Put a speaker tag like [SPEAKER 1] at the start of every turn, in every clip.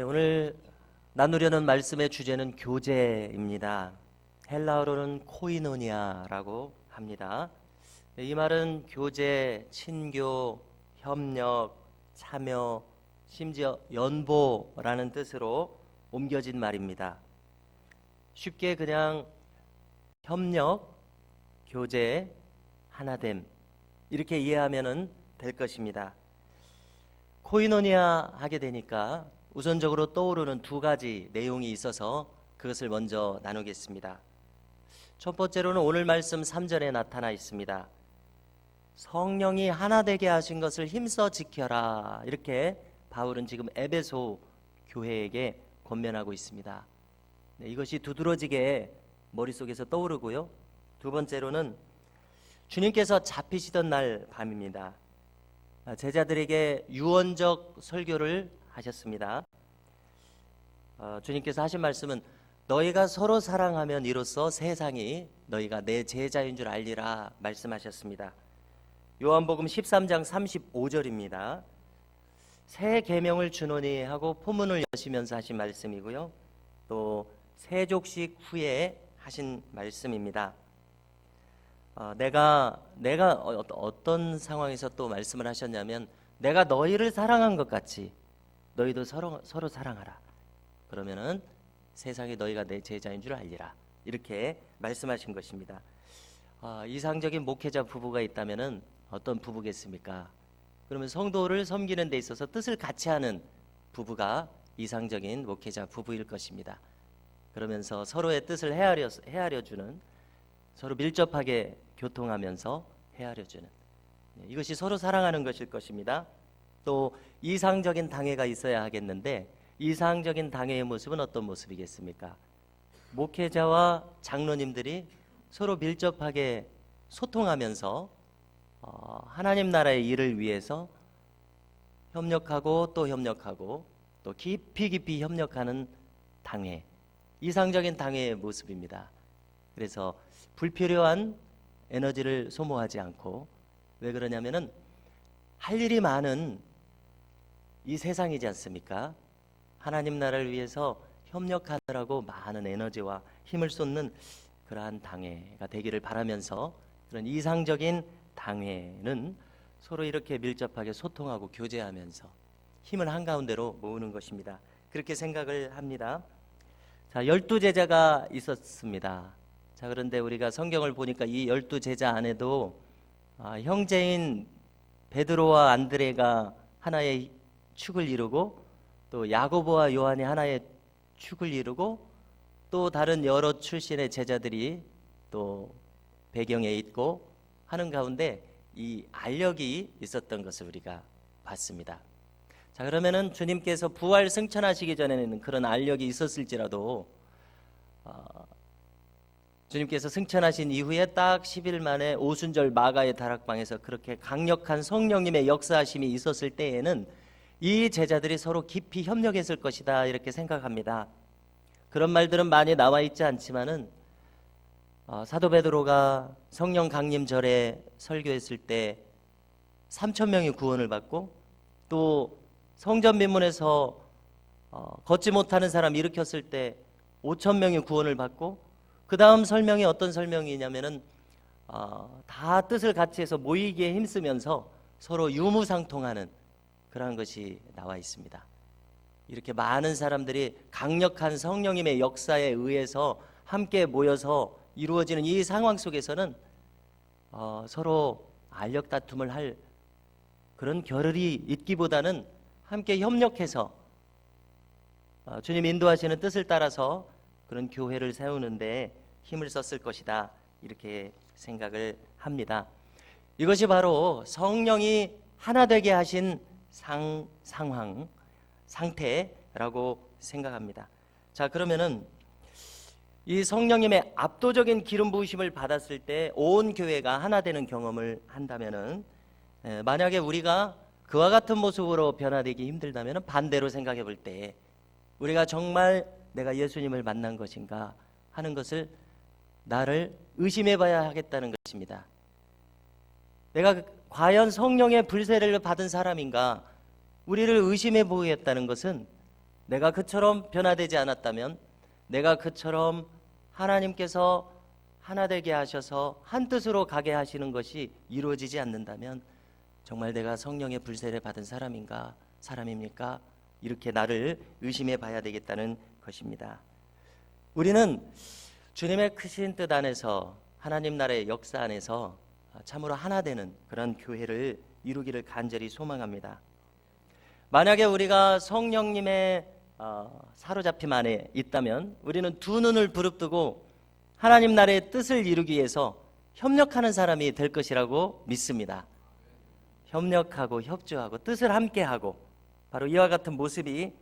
[SPEAKER 1] 오늘 나누려는 말씀의 주제는 교제입니다. 헬라어로는 코이노니아라고 합니다. 이 말은 교제, 친교, 협력, 참여, 심지어 연보라는 뜻으로 옮겨진 말입니다. 쉽게 그냥 협력, 교제, 하나됨 이렇게 이해하면 될 것입니다. 코이노니아 하게 되니까 우선적으로 떠오르는 두 가지 내용이 있어서 그것을 먼저 나누겠습니다. 첫 번째로는 오늘 말씀 3절에 나타나 있습니다. 성령이 하나 되게 하신 것을 힘써 지켜라. 이렇게 바울은 지금 에베소 교회에게 권면하고 있습니다. 이것이 두드러지게 머릿속에서 떠오르고요. 두 번째로는 주님께서 잡히시던 날 밤입니다. 제자들에게 유언적 설교를 하셨습니다. 주님께서 하신 말씀은 너희가 서로 사랑하면 이로써 세상이 너희가 내 제자인 줄 알리라 말씀하셨습니다. 요한복음 13장 35절입니다. 새 계명을 주노니 하고 포문을 여시면서 하신 말씀이고요. 또 세족식 후에 하신 말씀입니다. 내가 어떤 상황에서 또 말씀을 하셨냐면 내가 너희를 사랑한 것 같이 너희도 서로 사랑하라. 그러면은 세상에 너희가 내 제자인 줄 알리라. 이렇게 말씀하신 것입니다. 이상적인 목회자 부부가 있다면은 어떤 부부겠습니까? 그러면 성도를 섬기는 데 있어서 뜻을 같이 하는 부부가 이상적인 목회자 부부일 것입니다. 그러면서 서로의 뜻을 헤아려주는, 서로 밀접하게 교통하면서 헤아려주는, 이것이 서로 사랑하는 것일 것입니다. 또 이상적인 당회가 있어야 하겠는데 이상적인 당회의 모습은 어떤 모습이겠습니까? 목회자와 장로님들이 서로 밀접하게 소통하면서 하나님 나라의 일을 위해서 협력하고 또 깊이 협력하는 당회, 이상적인 당회의 모습입니다. 그래서 불필요한 에너지를 소모하지 않고, 왜 그러냐면은 할 일이 많은 이 세상이지 않습니까? 하나님 나라를 위해서 협력하느라고 많은 에너지와 힘을 쏟는 그러한 당회가 되기를 바라면서, 그런 이상적인 당회는 서로 이렇게 밀접하게 소통하고 교제하면서 힘을 한가운데로 모으는 것입니다. 그렇게 생각을 합니다. 자, 12제자가 있었습니다. 자, 그런데 우리가 성경을 보니까 이 12제자 안에도 형제인 베드로와 안드레가 하나의 축을 이루고, 또 야고보와 요한이 하나의 축을 이루고, 또 다른 여러 출신의 제자들이 또 배경에 있고 하는 가운데 이 알력이 있었던 것을 우리가 봤습니다. 자, 그러면은 주님께서 부활 승천하시기 전에는 그런 알력이 있었을지라도 주님께서 승천하신 이후에 딱 10일 만에 오순절 마가의 다락방에서 그렇게 강력한 성령님의 역사하심이 있었을 때에는 이 제자들이 서로 깊이 협력했을 것이다, 이렇게 생각합니다. 그런 말들은 많이 나와 있지 않지만은 사도 베드로가 성령 강림절에 설교했을 때 3,000명이 구원을 받고, 또 성전 민문에서 걷지 못하는 사람 일으켰을 때 5,000명이 구원을 받고, 그 다음 설명이 어떤 설명이냐면은 다 뜻을 같이 해서 모이기에 힘쓰면서 서로 유무상통하는 그러한 것이 나와 있습니다. 이렇게 많은 사람들이 강력한 성령님의 역사에 의해서 함께 모여서 이루어지는 이 상황 속에서는 서로 알력 다툼을 할 그런 겨를이 있기보다는 함께 협력해서 주님 인도하시는 뜻을 따라서 그런 교회를 세우는데 힘을 썼을 것이다, 이렇게 생각을 합니다. 이것이 바로 성령이 하나 되게 하신 상태라고 생각합니다. 자, 그러면은 이 성령님의 압도적인 기름 부으심을 받았을 때 온 교회가 하나 되는 경험을 한다면은, 만약에 우리가 그와 같은 모습으로 변화되기 힘들다면은 반대로 생각해 볼 때 우리가 정말 내가 예수님을 만난 것인가 하는 것을 나를 의심해 봐야 하겠다는 것입니다. 내가 과연 성령의 불세례를 받은 사람인가, 우리를 의심해 보겠다는 것은 내가 그처럼 변화되지 않았다면, 내가 그처럼 하나님께서 하나 되게 하셔서 한 뜻으로 가게 하시는 것이 이루어지지 않는다면 정말 내가 성령의 불세를 받은 사람입니까? 이렇게 나를 의심해 봐야 되겠다는 것입니다. 우리는 주님의 크신 뜻 안에서, 하나님 나라의 역사 안에서 참으로 하나 되는 그런 교회를 이루기를 간절히 소망합니다. 만약에 우리가 성령님의 사로잡힘 안에 있다면 우리는 두 눈을 부릅뜨고 하나님 나라의 뜻을 이루기 위해서 협력하는 사람이 될 것이라고 믿습니다. 협력하고 협조하고 뜻을 함께하고, 바로 이와 같은 모습이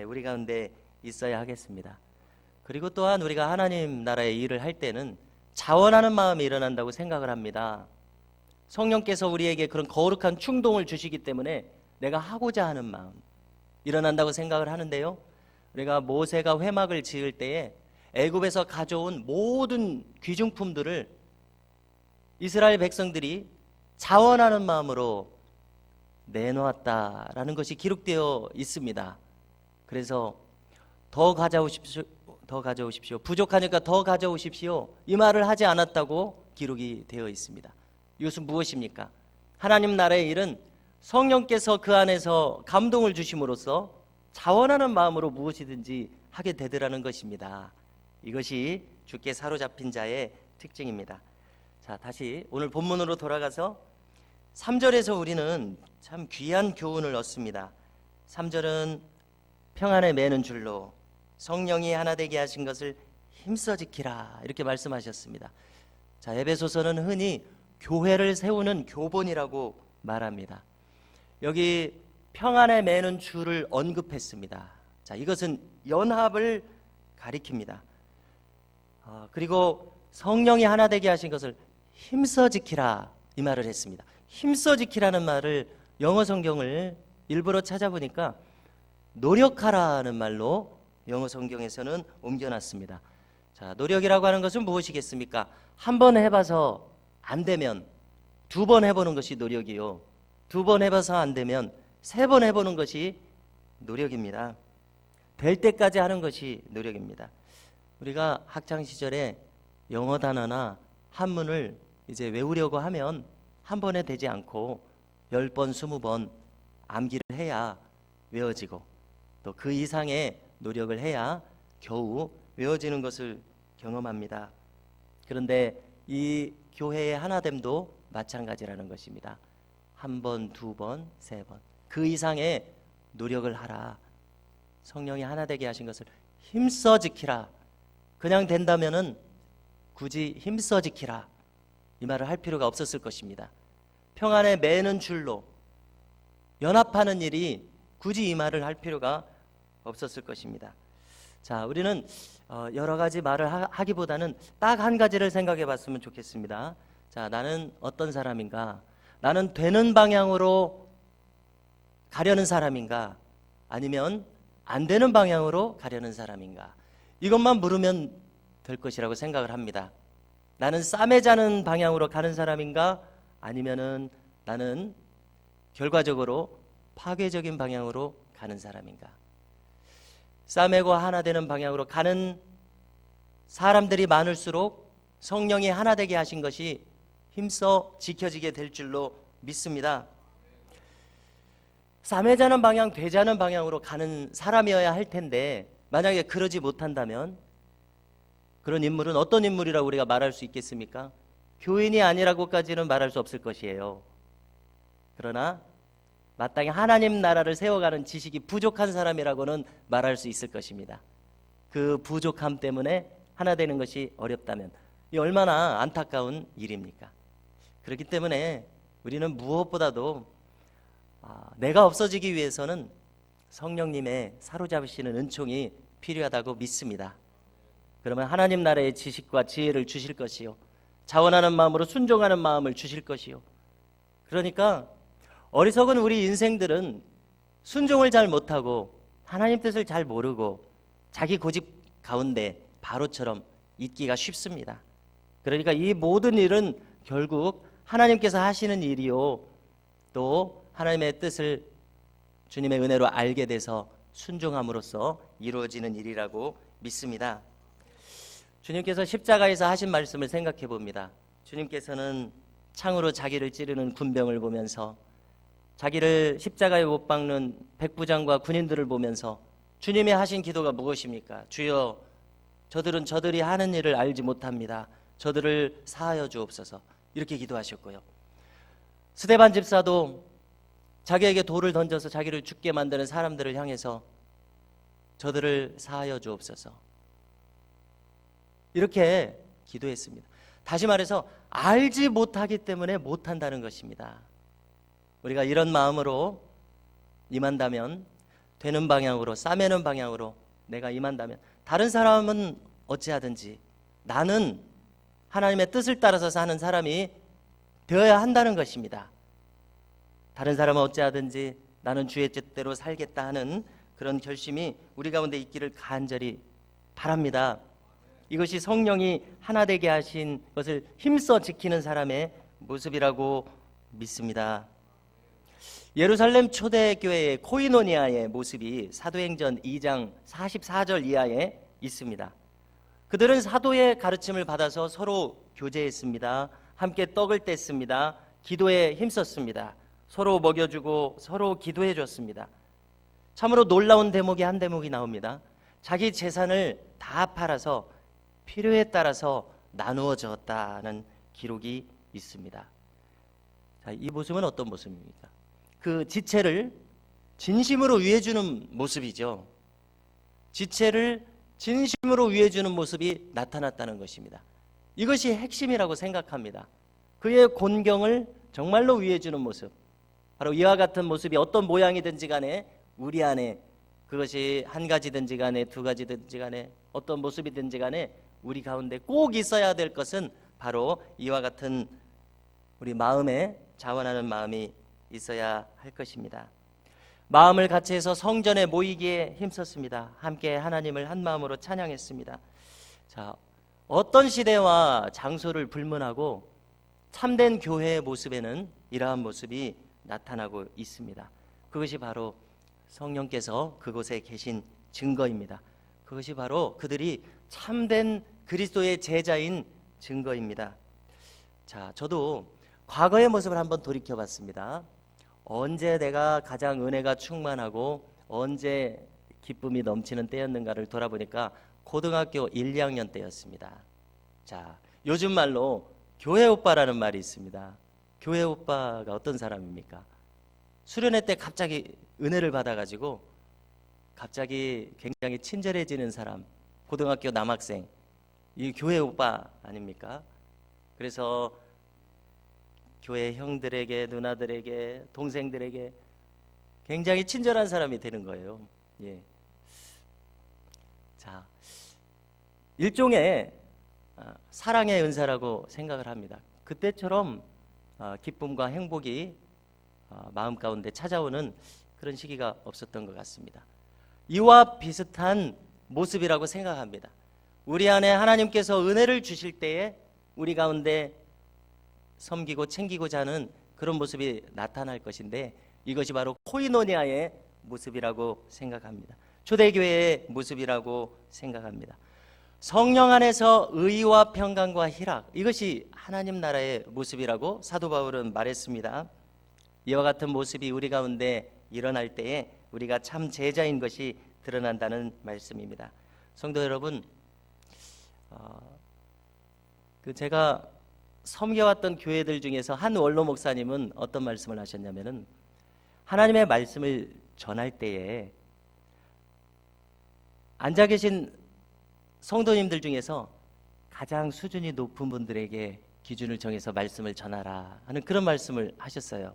[SPEAKER 1] 우리 가운데 있어야 하겠습니다. 그리고 또한 우리가 하나님 나라의 일을 할 때는 자원하는 마음이 일어난다고 생각을 합니다. 성령께서 우리에게 그런 거룩한 충동을 주시기 때문에 내가 하고자 하는 마음 일어난다고 생각을 하는데요, 우리가 모세가 회막을 지을 때에 애굽에서 가져온 모든 귀중품들을 이스라엘 백성들이 자원하는 마음으로 내놓았다라는 것이 기록되어 있습니다. 그래서 더 가져오십시오. 부족하니까 더 가져오십시오. 이 말을 하지 않았다고 기록이 되어 있습니다. 이것은 무엇입니까? 하나님 나라의 일은 성령께서 그 안에서 감동을 주심으로써 자원하는 마음으로 무엇이든지 하게 되더라는 것입니다. 이것이 주께 사로잡힌 자의 특징입니다. 자, 다시 오늘 본문으로 돌아가서 3절에서 우리는 참 귀한 교훈을 얻습니다. 3절은 평안에 매는 줄로 성령이 하나 되게 하신 것을 힘써 지키라, 이렇게 말씀하셨습니다. 자, 에베소서는 흔히 교회를 세우는 교본이라고 말합니다. 여기 평안에 매는 줄을 언급했습니다. 자, 이것은 연합을 가리킵니다. 그리고 성령이 하나 되게 하신 것을 힘써 지키라, 이 말을 했습니다. 힘써 지키라는 말을 영어 성경을 일부러 찾아보니까 노력하라는 말로 영어 성경에서는 옮겨놨습니다. 자, 노력이라고 하는 것은 무엇이겠습니까? 한 번 해봐서 안 되면 두 번 해보는 것이 노력이요, 두 번 해봐서 안 되면 세 번 해보는 것이 노력입니다. 될 때까지 하는 것이 노력입니다. 우리가 학창 시절에 영어 단어나 한문을 이제 외우려고 하면 한 번에 되지 않고 10번, 20번 암기를 해야 외워지고, 또 그 이상의 노력을 해야 겨우 외워지는 것을 경험합니다. 그런데 이 교회의 하나됨도 마찬가지라는 것입니다. 한 번, 두 번, 세 번, 그 이상의 노력을 하라. 성령이 하나 되게 하신 것을 힘써 지키라. 그냥 된다면은 굳이 힘써 지키라, 이 말을 할 필요가 없었을 것입니다. 평안에 매는 줄로 연합하는 일이 굳이 이 말을 할 필요가 없었을 것입니다. 자, 우리는 여러 가지 말을 하기보다는 딱 한 가지를 생각해 봤으면 좋겠습니다. 자, 나는 어떤 사람인가? 나는 되는 방향으로 가려는 사람인가? 아니면 안 되는 방향으로 가려는 사람인가? 이것만 물으면 될 것이라고 생각을 합니다. 나는 쌈에 자는 방향으로 가는 사람인가? 아니면은 나는 결과적으로 파괴적인 방향으로 가는 사람인가? 쌈에고 하나 되는 방향으로 가는 사람들이 많을수록 성령이 하나 되게 하신 것이 힘써 지켜지게 될 줄로 믿습니다. 쌈에 자는 방향, 되자는 방향으로 가는 사람이어야 할 텐데, 만약에 그러지 못한다면 그런 인물은 어떤 인물이라고 우리가 말할 수 있겠습니까? 교인이 아니라고까지는 말할 수 없을 것이에요. 그러나 마땅히 하나님 나라를 세워가는 지식이 부족한 사람이라고는 말할 수 있을 것입니다. 그 부족함 때문에 하나 되는 것이 어렵다면 이 얼마나 안타까운 일입니까? 그렇기 때문에 우리는 무엇보다도 내가 없어지기 위해서는 성령님의 사로잡으시는 은총이 필요하다고 믿습니다. 그러면 하나님 나라의 지식과 지혜를 주실 것이요, 자원하는 마음으로 순종하는 마음을 주실 것이요. 그러니까 어리석은 우리 인생들은 순종을 잘 못하고 하나님 뜻을 잘 모르고 자기 고집 가운데 바로처럼 있기가 쉽습니다. 그러니까 이 모든 일은 결국 하나님께서 하시는 일이요, 또 하나님의 뜻을 주님의 은혜로 알게 돼서 순종함으로써 이루어지는 일이라고 믿습니다. 주님께서 십자가에서 하신 말씀을 생각해 봅니다. 주님께서는 창으로 자기를 찌르는 군병을 보면서, 자기를 십자가에 못 박는 백부장과 군인들을 보면서 주님이 하신 기도가 무엇입니까? 주여, 저들은 저들이 하는 일을 알지 못합니다. 저들을 사하여 주옵소서. 이렇게 기도하셨고요. 스데반 집사도 자기에게 돌을 던져서 자기를 죽게 만드는 사람들을 향해서 저들을 사하여 주옵소서. 이렇게 기도했습니다. 다시 말해서 알지 못하기 때문에 못한다는 것입니다. 우리가 이런 마음으로 임한다면, 되는 방향으로, 싸매는 방향으로 내가 임한다면, 다른 사람은 어찌하든지 나는 하나님의 뜻을 따라서 사는 사람이 되어야 한다는 것입니다. 다른 사람은 어찌하든지 나는 주의 뜻대로 살겠다 하는 그런 결심이 우리 가운데 있기를 간절히 바랍니다. 이것이 성령이 하나 되게 하신 것을 힘써 지키는 사람의 모습이라고 믿습니다. 예루살렘 초대교회의 코이노니아의 모습이 사도행전 2장 44절 이하에 있습니다. 그들은 사도의 가르침을 받아서 서로 교제했습니다. 함께 떡을 뗐습니다. 기도에 힘썼습니다. 서로 먹여주고 서로 기도해 줬습니다. 참으로 놀라운 대목이 한 대목이 나옵니다. 자기 재산을 다 팔아서 필요에 따라서 나누어 줬다는 기록이 있습니다. 자, 이 모습은 어떤 모습입니까? 그 지체를 진심으로 위해주는 모습이죠. 지체를 진심으로 위해주는 모습이 나타났다는 것입니다. 이것이 핵심이라고 생각합니다. 그의 곤경을 정말로 위해주는 모습, 바로 이와 같은 모습이 어떤 모양이든지 간에 우리 안에, 그것이 한 가지든지 간에 두 가지든지 간에 어떤 모습이든지 간에 우리 가운데 꼭 있어야 될 것은 바로 이와 같은 우리 마음에 자원하는 마음이 있어야 할 것입니다. 마음을 같이 해서 성전에 모이기에 힘썼습니다. 함께 하나님을 한 마음으로 찬양했습니다. 자, 어떤 시대와 장소를 불문하고 참된 교회의 모습에는 이러한 모습이 나타나고 있습니다. 그것이 바로 성령께서 그곳에 계신 증거입니다. 그것이 바로 그들이 참된 그리스도의 제자인 증거입니다. 자, 저도 과거의 모습을 한번 돌이켜봤습니다. 언제 내가 가장 은혜가 충만하고 언제 기쁨이 넘치는 때였는가를 돌아보니까 고등학교 1, 2학년 때였습니다. 자, 요즘 말로 교회 오빠라는 말이 있습니다. 교회 오빠가 어떤 사람입니까? 수련회 때 갑자기 은혜를 받아가지고 갑자기 굉장히 친절해지는 사람, 고등학교 남학생, 이 교회 오빠 아닙니까? 그래서 교회 형들에게, 누나들에게, 동생들에게 굉장히 친절한 사람이 되는 거예요. 예. 자, 일종의 사랑의 은사라고 생각을 합니다. 그때처럼 기쁨과 행복이 마음 가운데 찾아오는 그런 시기가 없었던 것 같습니다. 이와 비슷한 모습이라고 생각합니다. 우리 안에 하나님께서 은혜를 주실 때에 우리 가운데 섬기고 챙기고자 하는 그런 모습이 나타날 것인데, 이것이 바로 코이노니아의 모습이라고 생각합니다. 초대교회의 모습이라고 생각합니다. 성령 안에서 의와 평강과 희락, 이것이 하나님 나라의 모습이라고 사도 바울은 말했습니다. 이와 같은 모습이 우리 가운데 일어날 때에 우리가 참 제자인 것이 드러난다는 말씀입니다. 성도 여러분, 제가 섬겨왔던 교회들 중에서 한 원로 목사님은 어떤 말씀을 하셨냐면은, 하나님의 말씀을 전할 때에 앉아 계신 성도님들 중에서 가장 수준이 높은 분들에게 기준을 정해서 말씀을 전하라 하는 그런 말씀을 하셨어요.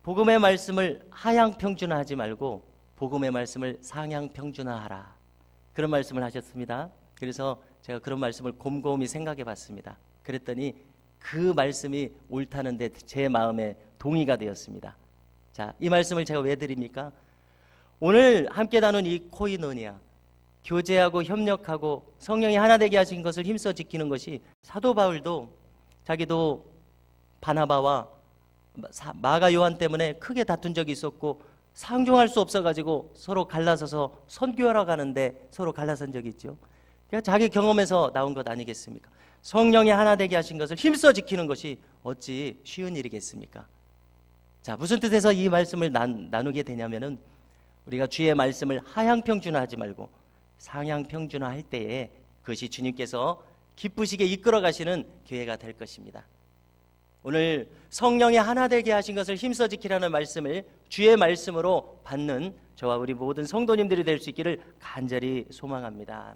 [SPEAKER 1] 복음의 말씀을 하향 평준화하지 말고 복음의 말씀을 상향 평준화하라, 그런 말씀을 하셨습니다. 그래서 제가 그런 말씀을 곰곰이 생각해 봤습니다. 그랬더니 그 말씀이 옳다는데 제 마음에 동의가 되었습니다. 자, 이 말씀을 제가 왜 드립니까? 오늘 함께 나눈 이 코이노니아, 교제하고 협력하고 성령이 하나 되게 하신 것을 힘써 지키는 것이, 사도 바울도 자기도 바나바와 마가 요한 때문에 크게 다툰 적이 있었고 상종할 수 없어가지고 서로 갈라서서 선교하러 가는데 서로 갈라선 적이 있죠. 그러니까 자기 경험에서 나온 것 아니겠습니까? 성령이 하나 되게 하신 것을 힘써 지키는 것이 어찌 쉬운 일이겠습니까? 자, 무슨 뜻에서 이 말씀을 나누게 되냐면은 우리가 주의 말씀을 하향평준화하지 말고 상향평준화할 때에 그것이 주님께서 기쁘시게 이끌어 가시는 교회가 될 것입니다. 오늘 성령이 하나 되게 하신 것을 힘써 지키라는 말씀을 주의 말씀으로 받는 저와 우리 모든 성도님들이 될 수 있기를 간절히 소망합니다.